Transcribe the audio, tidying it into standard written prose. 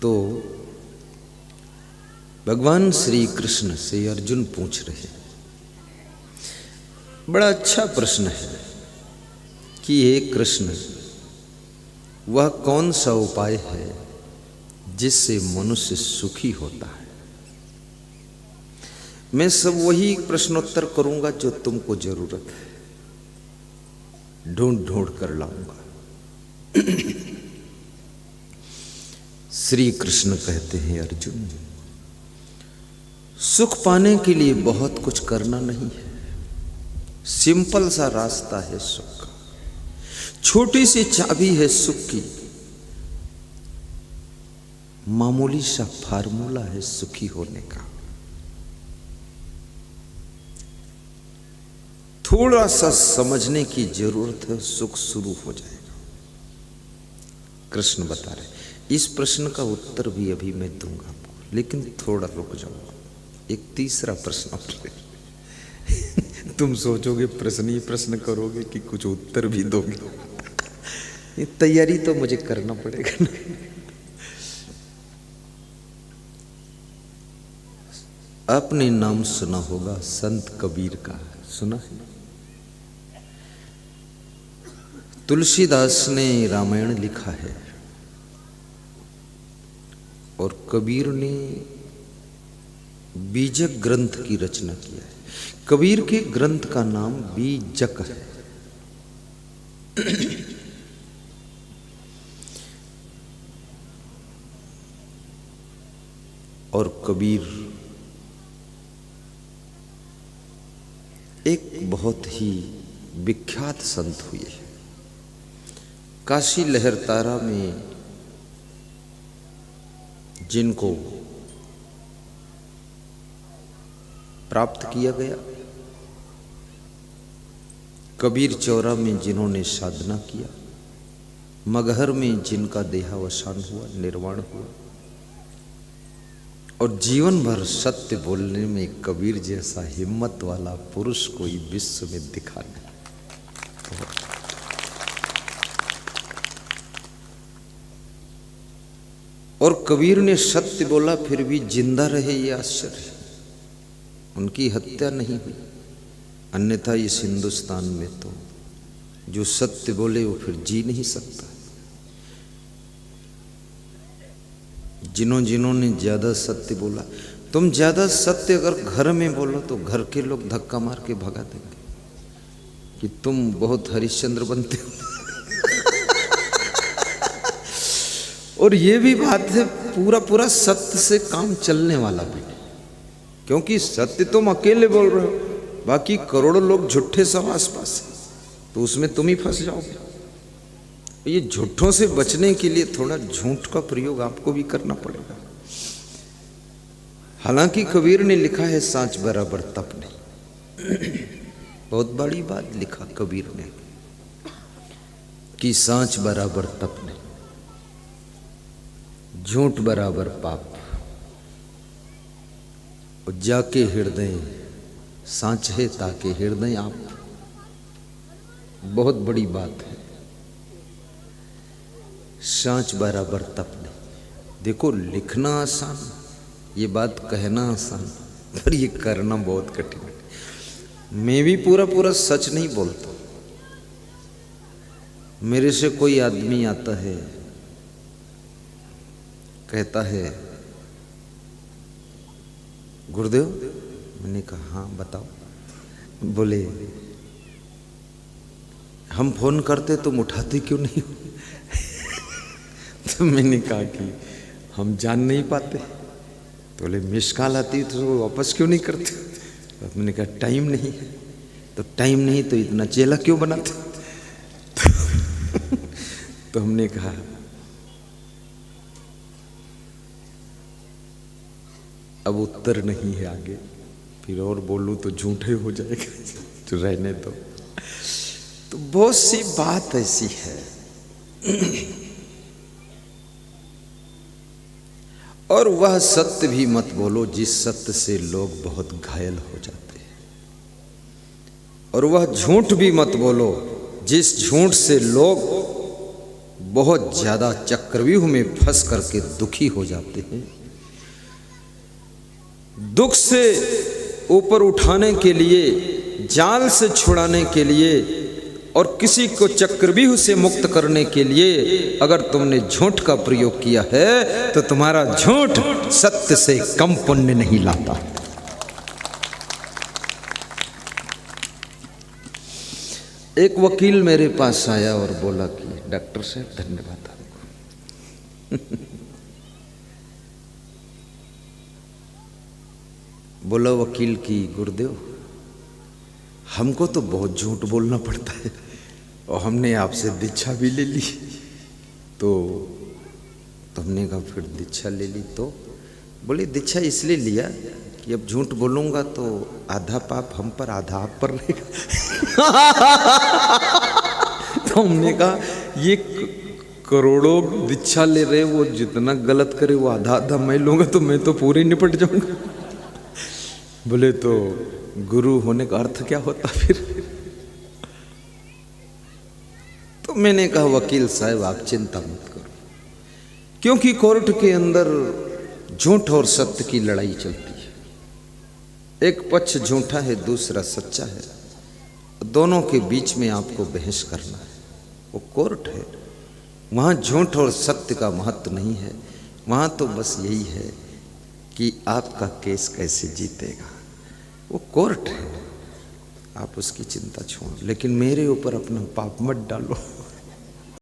तो भगवान श्री कृष्ण से अर्जुन पूछ रहे, बड़ा अच्छा प्रश्न है कि हे कृष्ण, वह कौन सा उपाय है जिससे मनुष्य सुखी होता है। मैं सब वही प्रश्नोत्तर करूंगा जो तुमको जरूरत है, ढूंढ ढूंढ कर लाऊंगा। श्री कृष्ण कहते हैं, अर्जुन, सुख पाने के लिए बहुत कुछ करना नहीं है, सिंपल सा रास्ता है सुख का, छोटी सी चाबी है सुख की, मामूली सा फार्मूला है सुखी होने का। थोड़ा सा समझने की जरूरत है, सुख शुरू हो जाएगा। कृष्ण बता रहे, इस प्रश्न का उत्तर भी अभी मैं दूंगा आपको, लेकिन थोड़ा रुक जाओ। एक तीसरा प्रश्न तुम सोचोगे प्रश्न ही प्रश्न करोगे कि कुछ उत्तर भी दोगे। ये तैयारी तो मुझे करना पड़ेगा ना। आपने नाम सुना होगा संत कबीर का, सुना है? तुलसीदास ने रामायण लिखा है और कबीर ने बीजक ग्रंथ की रचना किया है। कबीर के ग्रंथ का नाम बीजक है। और कबीर एक बहुत ही विख्यात संत हुए हैं। काशी लहरतारा में जिनको प्राप्त किया गया, कबीर चौरा में जिन्होंने साधना किया, मगहर में जिनका देहावसान हुआ, निर्वाण हुआ, और जीवन भर सत्य बोलने में कबीर जैसा हिम्मत वाला पुरुष कोई विश्व में दिखा नहीं। और कबीर ने सत्य बोला फिर भी जिंदा रहे, ये आश्चर्य। उनकी हत्या नहीं हुई, अन्यथा इस हिंदुस्तान में तो जो सत्य बोले वो फिर जी नहीं सकता। जिन्होंने ज्यादा सत्य बोला, तुम ज्यादा सत्य अगर घर में बोलो तो घर के लोग धक्का मार के भगा देंगे कि तुम बहुत हरिश्चंद्र बनते हो। और ये भी बात है, पूरा सत्य से काम चलने वाला भी, क्योंकि सत्य तुम अकेले बोल रहे हो, बाकी करोड़ों लोग झूठे सब आसपास है, तो उसमें तुम ही फंस जाओगे। ये झूठों से बचने के लिए थोड़ा झूठ का प्रयोग आपको भी करना पड़ेगा। हालांकि कबीर ने लिखा है सांच बराबर तप नहीं। बहुत बड़ी बात लिखा कबीर ने कि सांच बराबर तप नहीं, झूठ बराबर पाप, और जाके हृदय सांच है ताके हृदय आप। बहुत बड़ी बात है, सांच बराबर तप नहीं। देखो, लिखना आसान, ये बात कहना आसान, पर ये करना बहुत कठिन है। मैं भी पूरा सच नहीं बोलता। मेरे से कोई आदमी आता है, कहता है गुरुदेव, मैंने कहा हाँ बताओ। बोले हम फोन करते तुम उठाते क्यों नहीं हो? तो मैंने कहा कि हम जान नहीं पाते। तो बोले मिस कॉल आती तो वापस क्यों नहीं करते? तो मैंने कहा टाइम नहीं है। तो टाइम नहीं तो इतना चेला क्यों बनाते? तो हमने कहा अब उत्तर नहीं है आगे, फिर और बोलूं तो झूठे हो जाएगा, तो रहने दो। तो बहुत सी बात ऐसी है। और वह सत्य भी मत बोलो जिस सत्य से लोग बहुत घायल हो जाते हैं, और वह झूठ भी मत बोलो जिस झूठ से लोग बहुत ज्यादा चक्रव्यूह में फंस करके दुखी हो जाते हैं। दुख से ऊपर उठाने के लिए, जाल से छुड़ाने के लिए और किसी को चक्रव्यूह से मुक्त करने के लिए अगर तुमने झूठ का प्रयोग किया है तो तुम्हारा झूठ सत्य से कम पुण्य नहीं लाता। एक वकील मेरे पास आया और बोला कि डॉक्टर साहब धन्यवाद आपको। बोला वकील की गुरुदेव हमको तो बहुत झूठ बोलना पड़ता है और हमने आपसे दीक्षा भी ले ली। तो हमने कहा फिर दीक्षा ले ली तो बोले दीक्षा इसलिए लिया कि अब झूठ बोलूंगा तो आधा पाप हम पर आधा आप पर रहेगा। तो हमने कहा ये करोड़ों दीक्षा ले रहे, वो जितना गलत करे वो आधा आधा मैं लूंगा तो मैं तो पूरे निपट जाऊंगा। बोले तो गुरु होने का अर्थ क्या होता फिर? तो मैंने कहा वकील साहब आप चिंता मत करो, क्योंकि कोर्ट के अंदर झूठ और सत्य की लड़ाई चलती है। एक पक्ष झूठा है, दूसरा सच्चा है, दोनों के बीच में आपको बहस करना है। वो कोर्ट है, वहाँ झूठ और सत्य का महत्व नहीं है। वहाँ तो बस यही है कि आपका केस कैसे जीतेगा। वो कोर्ट है, आप उसकी चिंता छोड़ो, लेकिन मेरे ऊपर अपना पाप मत डालो।